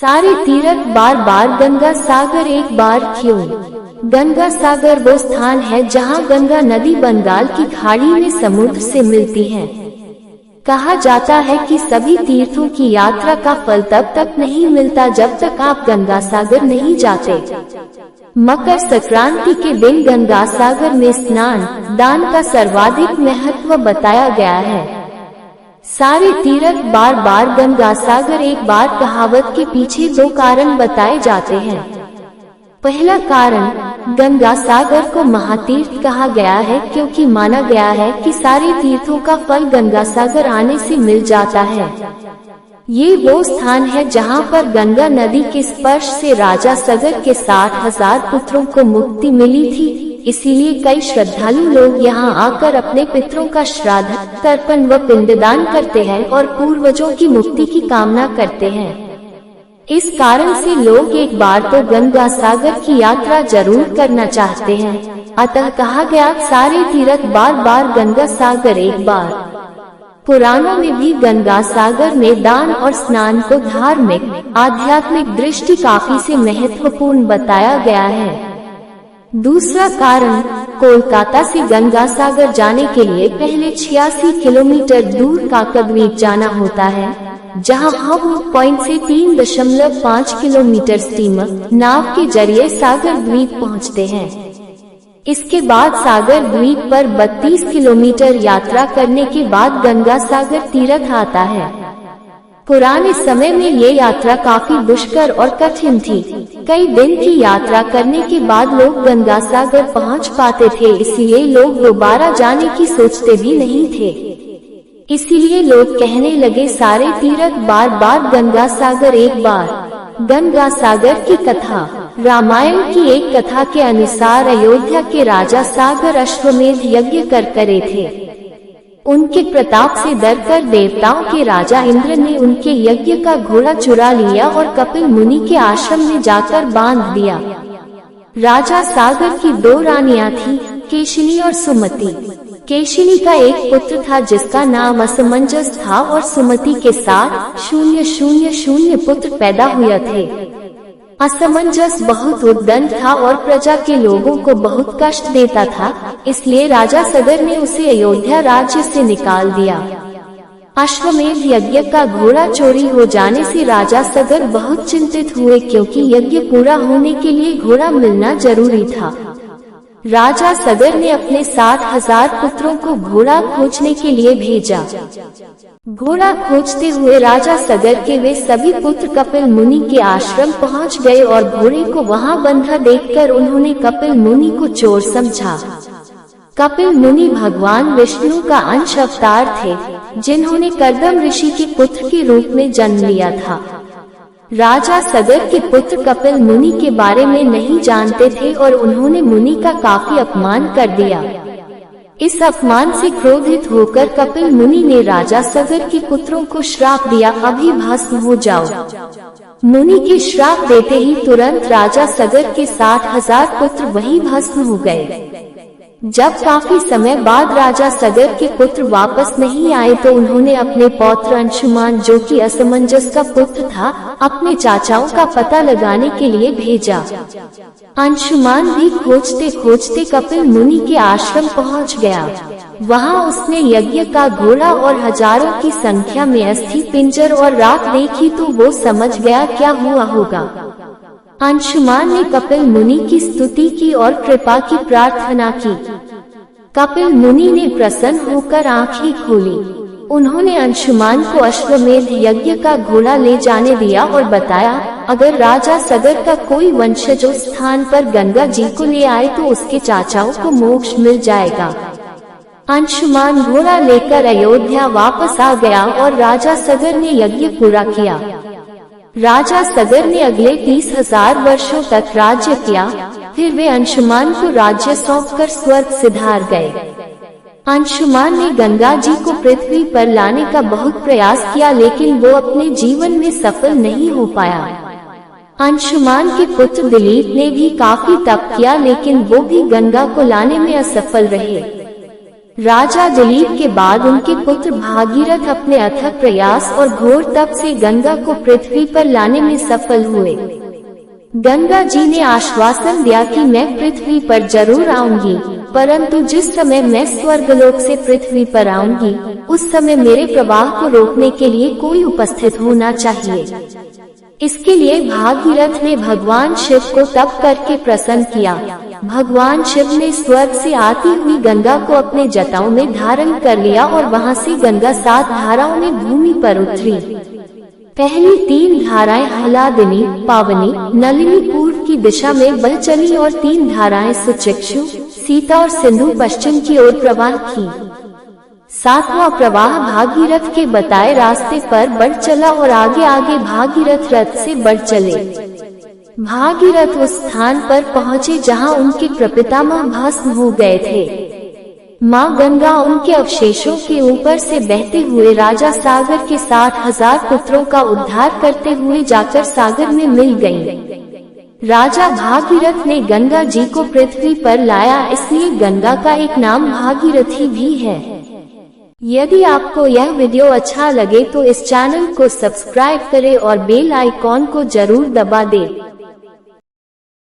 सारे तीर्थ बार बार गंगा सागर एक बार क्यों? गंगा सागर वो स्थान है जहाँ गंगा नदी बंगाल की खाड़ी में समुद्र से मिलती है। कहा जाता है कि सभी तीर्थों की यात्रा का फल तब तक नहीं मिलता जब तक आप गंगा सागर नहीं जाते। मकर संक्रांति के दिन गंगा सागर में स्नान दान का सर्वाधिक महत्व बताया गया है। सारे तीर्थ बार बार गंगा सागर एक बार कहावत के पीछे दो कारण बताए जाते हैं। पहला कारण, गंगा सागर को महातीर्थ कहा गया है क्योंकि माना गया है कि सारे तीर्थों का फल गंगा सागर आने से मिल जाता है। ये वो स्थान है जहाँ पर गंगा नदी के स्पर्श से राजा सगर के 60,000 पुत्रों को मुक्ति मिली थी। इसीलिए कई श्रद्धालु लोग यहाँ आकर अपने पितरों का श्राद्ध, तर्पण व पिंडदान करते हैं और पूर्वजों की मुक्ति की कामना करते हैं। इस कारण से लोग एक बार तो गंगा सागर की यात्रा जरूर करना चाहते हैं। अतः कहा गया सारे तीर्थ बार बार गंगा सागर एक बार। पुराणों में भी गंगा सागर में दान और स्नान को धार्मिक आध्यात्मिक दृष्टि काफी से महत्वपूर्ण बताया गया है। दूसरा कारण, कोलकाता से गंगा सागर जाने के लिए पहले 86 किलोमीटर दूर काकद्वीप जाना होता है, जहां हम पॉइंट से 3.5 किलोमीटर स्टीमर नाव के जरिए सागर द्वीप पहुंचते हैं। इसके बाद सागर द्वीप पर 32 किलोमीटर यात्रा करने के बाद गंगा सागर तीर्थ आता है। पुराने समय में ये यात्रा काफी दुष्कर और कठिन थी। कई दिन की यात्रा करने के बाद लोग गंगा सागर पहुंच पाते थे, इसलिए लोग दोबारा जाने की सोचते भी नहीं थे। इसीलिए लोग कहने लगे सारे तीर्थ बार बार गंगा सागर एक बार। गंगा सागर की कथा, रामायण की एक कथा के अनुसार अयोध्या के राजा सागर अश्वमेध यज्ञ कर करे थे। उनके प्रताप से डरकर देवताओं के राजा इंद्र ने उनके यज्ञ का घोड़ा चुरा लिया और कपिल मुनि के आश्रम में जाकर बांध दिया। राजा सागर की दो रानियां थीं, केशिनी और सुमति। केशिनी का एक पुत्र था जिसका नाम असमंजस था और सुमति के साथ 000 पुत्र पैदा हुए थे। असमंजस बहुत उद्दंड था और प्रजा के लोगों को बहुत कष्ट देता था, इसलिए राजा सगर ने उसे अयोध्या राज्य से निकाल दिया। अश्वमेध यज्ञ का घोड़ा चोरी हो जाने से राजा सगर बहुत चिंतित हुए क्योंकि यज्ञ पूरा होने के लिए घोड़ा मिलना जरूरी था। राजा सगर ने अपने 60,000 पुत्रों को घोड़ा खोजने के लिए भेजा। घोड़ा खोजते हुए राजा सगर के वे सभी पुत्र कपिल मुनि के आश्रम पहुंच गए और घोड़े को वहां बंधा देखकर उन्होंने कपिल मुनि को चोर समझा। कपिल मुनि भगवान विष्णु का अंश अवतार थे, जिन्होंने कर्दम ऋषि के पुत्र के रूप में जन्म लिया था। राजा सगर के पुत्र कपिल मुनि के बारे में नहीं जानते थे और उन्होंने मुनि का काफी अपमान कर दिया। इस अपमान से क्रोधित होकर कपिल मुनि ने राजा सगर के पुत्रों को श्राप दिया, अभी भस्म हो जाओ। मुनि के श्राप देते ही तुरंत राजा सगर के 60,000 पुत्र वही भस्म हो गए। जब काफी समय बाद राजा सगर के पुत्र वापस नहीं आए तो उन्होंने अपने पौत्र अंशुमान, जो कि असमंजस का पुत्र था, अपने चाचाओं का पता लगाने के लिए भेजा। अंशुमान भी खोजते खोजते कपिल मुनि के आश्रम पहुंच गया। वहां उसने यज्ञ का घोड़ा और हजारों की संख्या में अस्थि पिंजर और राख देखी तो वो समझ गया क्या हुआ होगा। अंशुमान ने कपिल मुनि की स्तुति की और कृपा की प्रार्थना की। कपिल मुनि ने प्रसन्न होकर आंखें खोली। उन्होंने अंशुमान को अश्वमेध यज्ञ का घोड़ा ले जाने दिया और बताया, अगर राजा सगर का कोई वंशज उस स्थान पर गंगा जी को ले आए तो उसके चाचाओं को मोक्ष मिल जाएगा। अंशुमान घोड़ा लेकर अयोध्या वापस आ गया और राजा सगर ने यज्ञ पूरा किया। राजा सगर ने अगले 30,000 वर्षों तक राज्य किया। फिर वे अंशुमान को राज्य सौंपकर स्वर्ग सिधार गए। अंशुमान ने गंगा जी को पृथ्वी पर लाने का बहुत प्रयास किया, लेकिन वो अपने जीवन में सफल नहीं हो पाया। अंशुमान के पुत्र दिलीप ने भी काफी तप किया, लेकिन वो भी गंगा को लाने में असफल रहे। राजा दिलीप के बाद उनके पुत्र भागीरथ अपने अथक प्रयास और घोर तप से गंगा को पृथ्वी पर लाने में सफल हुए। गंगा जी ने आश्वासन दिया कि मैं पृथ्वी पर जरूर आऊंगी, परंतु जिस समय मैं स्वर्गलोक से पृथ्वी पर आऊंगी, उस समय मेरे प्रवाह को रोकने के लिए कोई उपस्थित होना चाहिए। इसके लिए भागीरथ ने भगवान शिव को तप करके प्रसन्न किया। भगवान शिव ने स्वर्ग से आती हुई गंगा को अपने जटाओं में धारण कर लिया और वहां से गंगा 7 धाराओं में भूमि पर उतरी। पहली 3 धाराएं हलादिनी, पावनी, नलिनी पूर्व की दिशा में बह चली और 3 धाराएं सुचिक्षु, सीता और सिंधु पश्चिम की ओर प्रवाह की। 7वां प्रवाह भागीरथ के बताए रास्ते पर बढ़ चला और आगे आगे भागीरथ रथ से बढ़ चले। भागीरथ उस स्थान पर पहुँचे जहाँ उनके प्रपितामह भस्म हो गए थे। माँ गंगा उनके अवशेषों के ऊपर से बहते हुए राजा सागर के 60,000 पुत्रों का उद्धार करते हुए जाकर सागर में मिल गयी। राजा भागीरथ ने गंगा जी को पृथ्वी पर लाया, इसलिए गंगा का एक नाम भागीरथी भी है। यदि आपको यह वीडियो अच्छा लगे तो इस चैनल को सब्सक्राइब करें और बेल आइकॉन को जरूर दबा दें।